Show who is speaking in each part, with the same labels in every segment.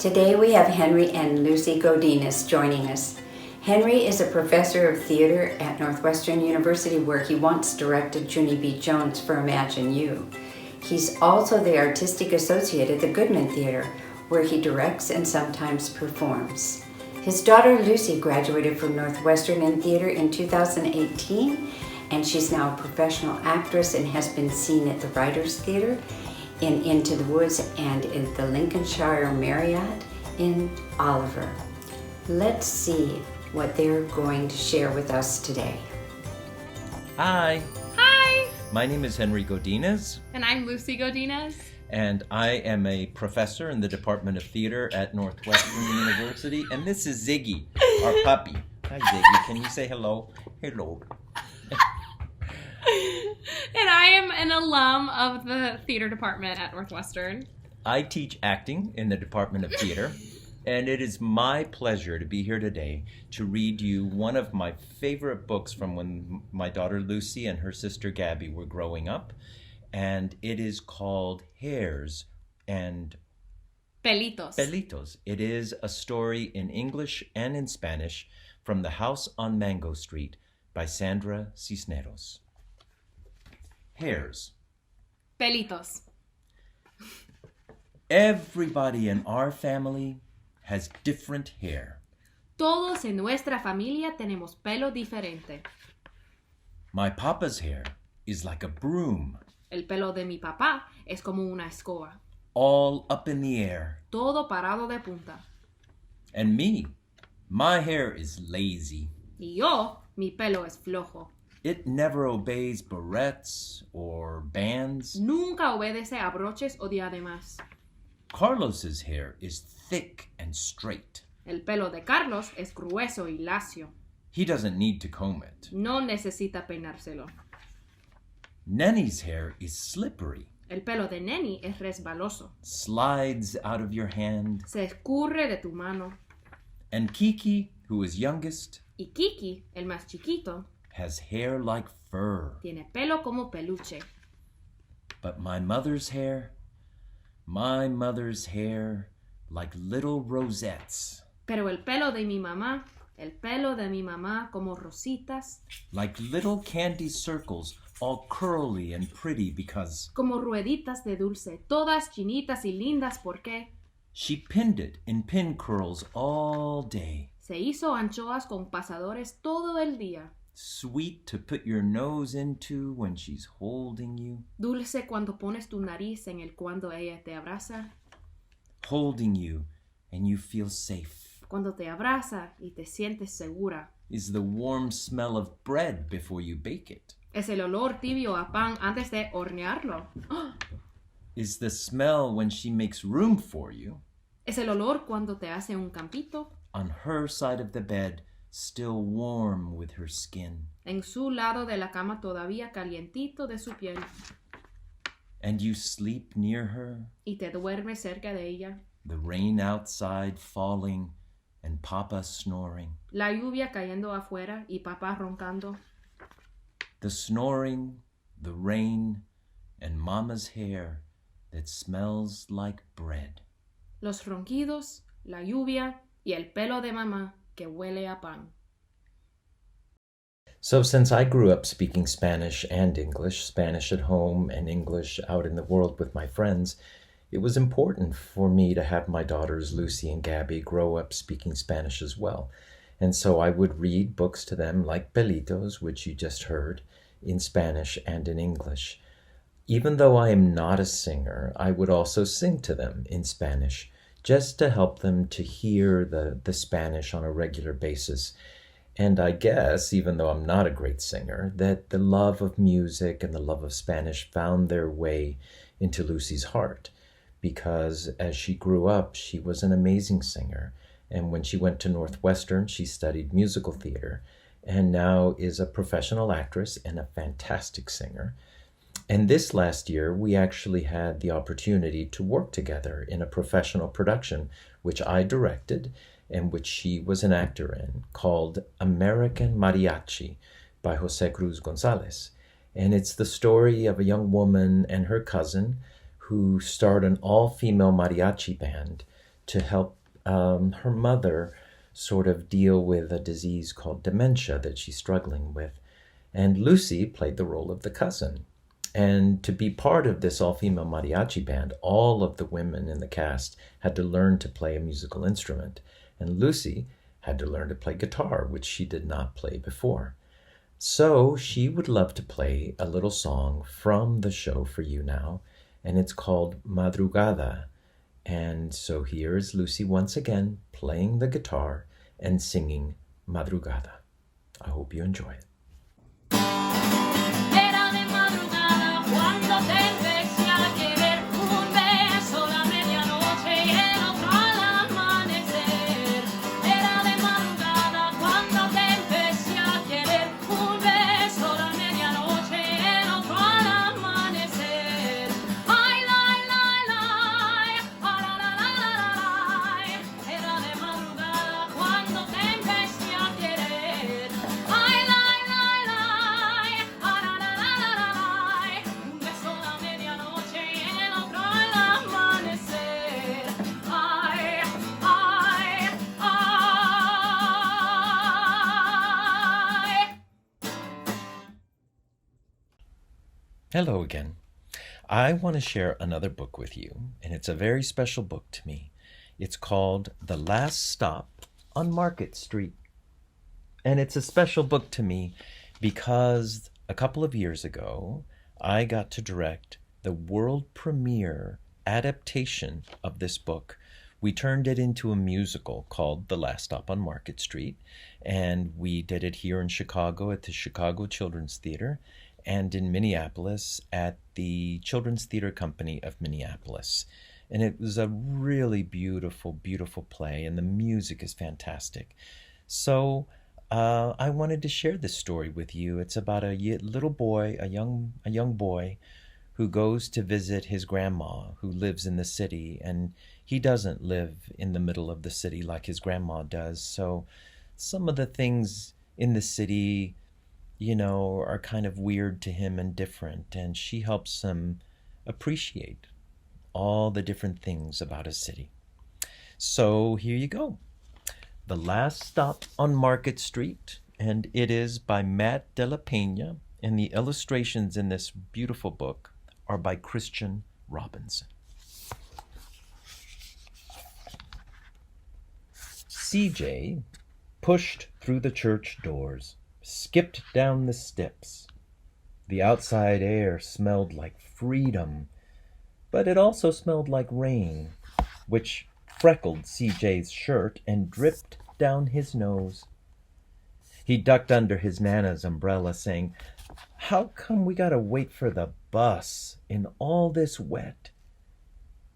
Speaker 1: Today we have Henry and Lucy Godinez joining us. Henry is a professor of theater at Northwestern University where he once directed Junie B. Jones for Imagine U. He's also the artistic associate at the Goodman Theater where he directs and sometimes performs. His daughter Lucy graduated from Northwestern in theater in 2018 and she's now a professional actress and has been seen at the Writers Theater in Into the Woods and in the Lincolnshire Marriott in Oliver. Let's see what they're going to share with us today.
Speaker 2: Hi.
Speaker 3: Hi.
Speaker 2: My name is Henry Godinez.
Speaker 3: And I'm Lucy Godinez.
Speaker 2: And I am a professor in the Department of Theater at Northwestern University. And this is Ziggy, our puppy. Hi, Ziggy. Can you say hello? Hello.
Speaker 3: And I am an alum of the theater department at Northwestern.
Speaker 2: I teach acting in the Department of Theater. And it is my pleasure to be here today to read you one of my favorite books from when my daughter Lucy and her sister Gabby were growing up. And it is called Hairs and Pelitos. It is a story in English and in Spanish from The House on Mango Street by Sandra Cisneros. Hairs.
Speaker 3: Pelitos.
Speaker 2: Everybody in our family has different hair.
Speaker 3: Todos en nuestra familia tenemos pelo diferente.
Speaker 2: My papa's hair is like a broom.
Speaker 3: El pelo de mi papá es como una escoba.
Speaker 2: All up in the air.
Speaker 3: Todo parado de punta.
Speaker 2: And me, my hair is lazy.
Speaker 3: Y yo, mi pelo es flojo.
Speaker 2: It never obeys barrettes or bands.
Speaker 3: Nunca obedece a broches o diademas.
Speaker 2: Carlos's hair is thick and straight.
Speaker 3: El pelo de Carlos es grueso y lacio.
Speaker 2: He doesn't need to comb it.
Speaker 3: No necesita peinárselo.
Speaker 2: Nenny's hair is slippery.
Speaker 3: El pelo de Nenny es resbaloso.
Speaker 2: Slides out of your hand.
Speaker 3: Se escurre de tu mano.
Speaker 2: And Kiki, who is youngest,
Speaker 3: Y Kiki, el más chiquito,
Speaker 2: has hair like fur.
Speaker 3: tiene pelo como peluche.
Speaker 2: But my mother's hair, like little rosettes.
Speaker 3: Pero el pelo de mi mamá como rositas,
Speaker 2: like little candy circles, all curly and pretty because
Speaker 3: como rueditas de dulce, todas chinitas y lindas porque
Speaker 2: she pinned it in pin curls all day.
Speaker 3: se hizo anchoas con pasadores todo el día.
Speaker 2: Sweet to put your nose into when she's holding you.
Speaker 3: Dulce cuando pones tu nariz en el cuando ella te abraza.
Speaker 2: Holding you and you feel safe.
Speaker 3: Cuando te abraza y te sientes segura.
Speaker 2: Is the warm smell of bread before you bake it.
Speaker 3: Es el olor tibio a pan antes de hornearlo.
Speaker 2: Is the smell when she makes room for you.
Speaker 3: Es el olor cuando te hace un campito.
Speaker 2: On her side of the bed, still warm with her skin.
Speaker 3: En su lado de la cama todavía calientito de su piel.
Speaker 2: And you sleep near her.
Speaker 3: Y te duermes cerca de ella.
Speaker 2: The rain outside falling and Papa snoring.
Speaker 3: La lluvia cayendo afuera y papá roncando.
Speaker 2: The snoring, the rain, and Mama's hair that smells like bread.
Speaker 3: Los ronquidos, la lluvia y el pelo de mamá que huele a pan.
Speaker 2: So since I grew up speaking Spanish and English, Spanish at home and English out in the world with my friends, it was important for me to have my daughters Lucy and Gabby grow up speaking Spanish as well. And so I would read books to them like Pelitos, which you just heard, in Spanish and in English. Even though I am not a singer, I would also sing to them in Spanish, just to help them to hear the Spanish on a regular basis. And I guess, even though I'm not a great singer, that the love of music and the love of Spanish found their way into Lucy's heart. Because as she grew up, she was an amazing singer. And when she went to Northwestern, she studied musical theater and now is a professional actress and a fantastic singer. And this last year, we actually had the opportunity to work together in a professional production, which I directed and which she was an actor in, called American Mariachi by Jose Cruz Gonzalez. And it's the story of a young woman and her cousin who start an all-female mariachi band to help her mother sort of deal with a disease called dementia that she's struggling with. And Lucy played the role of the cousin. And to be part of this all-female mariachi band, all of the women in the cast had to learn to play a musical instrument. And Lucy had to learn to play guitar, which she did not play before. So she would love to play a little song from the show for you now, and it's called Madrugada. And so here is Lucy once again playing the guitar and singing Madrugada. I hope you enjoy it.
Speaker 4: Era de madrugada cuando te empecé a querer, un beso la medianoche y el otro al amanecer. Era de madrugada cuando te empecé a querer, un beso la medianoche y el otro al amanecer. Ay, la, la, la, la, la. Era de madrugada cuando te empecé a querer. Ay, la, la, la. Un beso la medianoche y el otro al amanecer. Ay, ay, ay.
Speaker 2: Hello again. I want to share another book with you, and it's a very special book to me. It's called The Last Stop on Market Street. And it's a special book to me because a couple of years ago, I got to direct the world premiere adaptation of this book. We turned it into a musical called The Last Stop on Market Street, and we did it here in Chicago at the Chicago Children's Theater and in Minneapolis at the Children's Theater Company of Minneapolis. And it was a really beautiful, beautiful play, and the music is fantastic. So I wanted to share this story with you. It's about a little boy, a young boy, who goes to visit his grandma, who lives in the city, and he doesn't live in the middle of the city like his grandma does. So some of the things in the city, are kind of weird to him and different, and she helps him appreciate all the different things about a city. So here you go. The Last Stop on Market Street, and it is by Matt de la Peña, and the illustrations in this beautiful book are by Christian Robinson. CJ pushed through the church doors, skipped down the steps. The outside air smelled like freedom, but it also smelled like rain, which freckled CJ's shirt and dripped down his nose. He ducked under his Nana's umbrella, saying, "How come we gotta wait for the bus in all this wet?"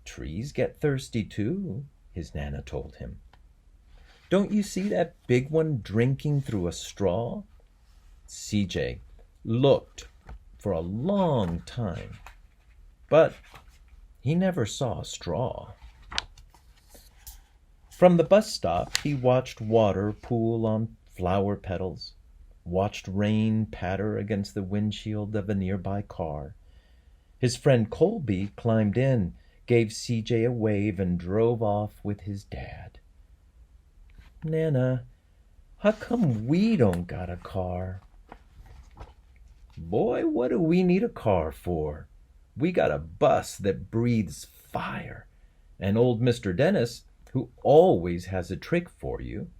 Speaker 2: "Trees get thirsty too," his Nana told him. "Don't you see that big one drinking through a straw?" CJ looked for a long time, but he never saw a straw. From the bus stop, he watched water pool on flower petals, watched rain patter against the windshield of a nearby car. His friend Colby climbed in, gave CJ a wave, and drove off with his dad. "Nana, how come we don't got a car?" "Boy, what do we need a car for? We got a bus that breathes fire, and old Mr. Dennis, who always has a trick for you."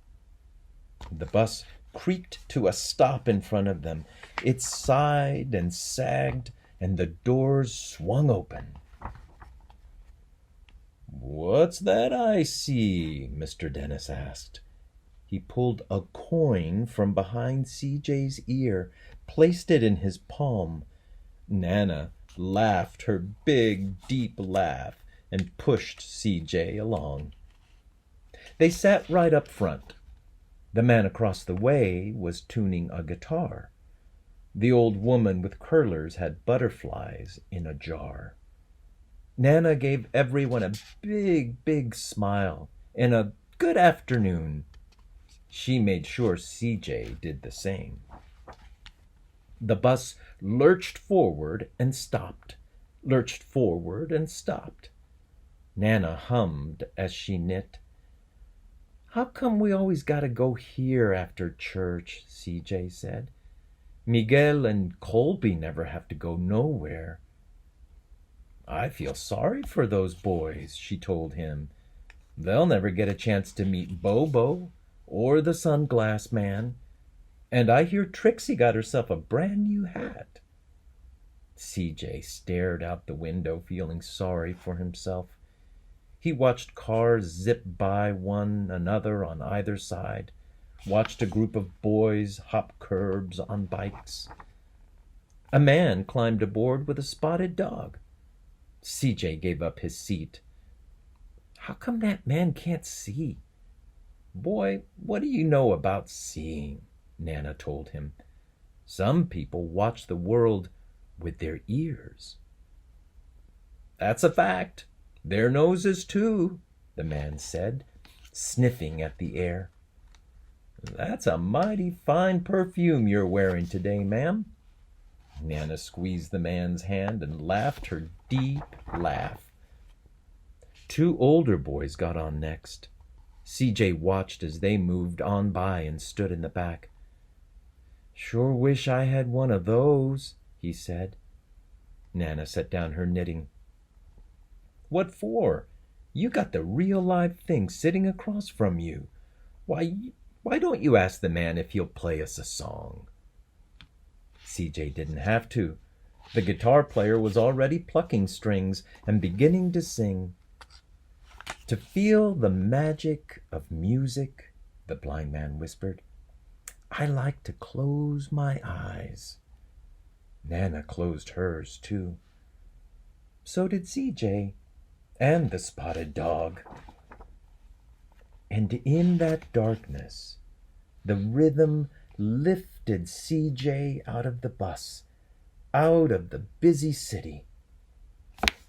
Speaker 2: The bus creaked to a stop in front of them. It sighed and sagged, and the doors swung open. "What's that I see?" Mr. Dennis asked. He pulled a coin from behind CJ's ear, placed it in his palm. Nana laughed her big, deep laugh and pushed CJ along. They sat right up front. The man across the way was tuning a guitar. The old woman with curlers had butterflies in a jar. Nana gave everyone a big, big smile and a good afternoon. She made sure CJ did the same. The bus lurched forward and stopped, lurched forward and stopped. Nana hummed as she knit. "How come we always gotta go here after church?" CJ said. "Miguel and Colby never have to go nowhere." "I feel sorry for those boys," she told him. "They'll never get a chance to meet Bobo or the Sunglass Man. And I hear Trixie got herself a brand new hat." CJ stared out the window, feeling sorry for himself. He watched cars zip by one another on either side, watched a group of boys hop curbs on bikes. A man climbed aboard with a spotted dog. CJ gave up his seat. "How come that man can't see?" "Boy, what do you know about seeing?" Nana told him. "Some people watch the world with their ears." "That's a fact. Their noses, too," the man said, sniffing at the air. "That's a mighty fine perfume you're wearing today, ma'am." Nana squeezed the man's hand and laughed her deep laugh. Two older boys got on next. CJ watched as they moved on by and stood in the back. "Sure wish I had one of those," he said. Nana set down her knitting. "What for? You got the real live thing sitting across from you. Why don't you ask the man if he'll play us a song?" CJ didn't have to. The guitar player was already plucking strings and beginning to sing. "To feel the magic of music," the blind man whispered, "I like to close my eyes." Nana closed hers, too. So did CJ and the spotted dog. And in that darkness, the rhythm lifted CJ out of the bus, out of the busy city.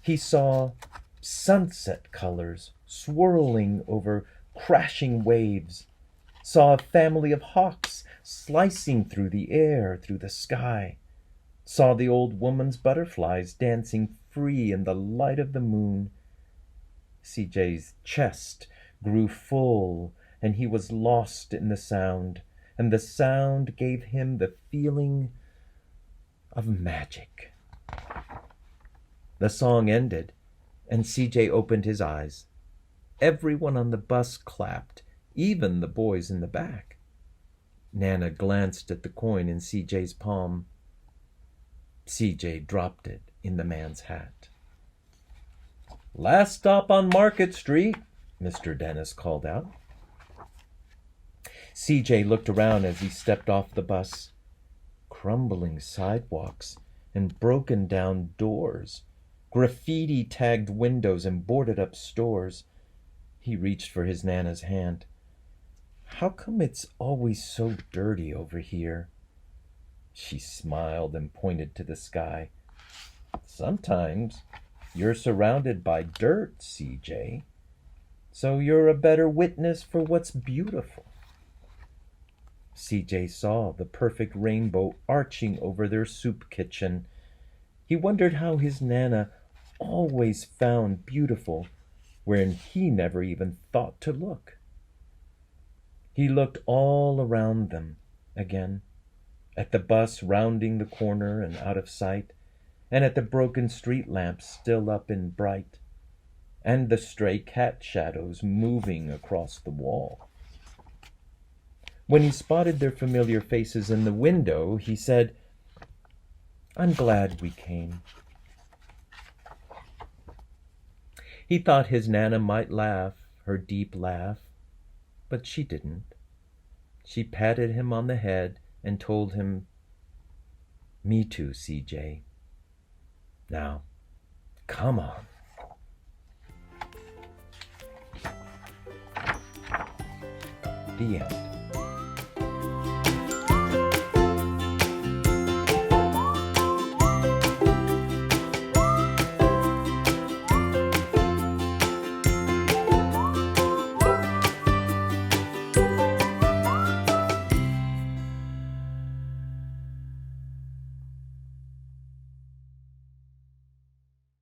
Speaker 2: He saw sunset colors swirling over crashing waves, saw a family of hawks slicing through the air, through the sky, saw the old woman's butterflies dancing free in the light of the moon. CJ's chest grew full, and he was lost in the sound, and the sound gave him the feeling of magic. The song ended, and CJ opened his eyes. Everyone on the bus clapped, even the boys in the back. Nana glanced at the coin in CJ's palm. CJ dropped it in the man's hat. "Last stop on Market Street," Mr. Dennis called out. CJ looked around as he stepped off the bus. Crumbling sidewalks and broken down doors, graffiti-tagged windows and boarded-up stores. He reached for his Nana's hand. "How come it's always so dirty over here?" She smiled and pointed to the sky. "Sometimes you're surrounded by dirt, CJ, so you're a better witness for what's beautiful." CJ saw the perfect rainbow arching over their soup kitchen. He wondered how his Nana always found beautiful wherein he never even thought to look. He looked all around them again, at the bus rounding the corner and out of sight, and at the broken street lamps still up and bright, and the stray cat shadows moving across the wall. When he spotted their familiar faces in the window, he said, "I'm glad we came." He thought his Nana might laugh, her deep laugh, but she didn't. She patted him on the head and told him, "Me too, CJ. Now, come on." The end.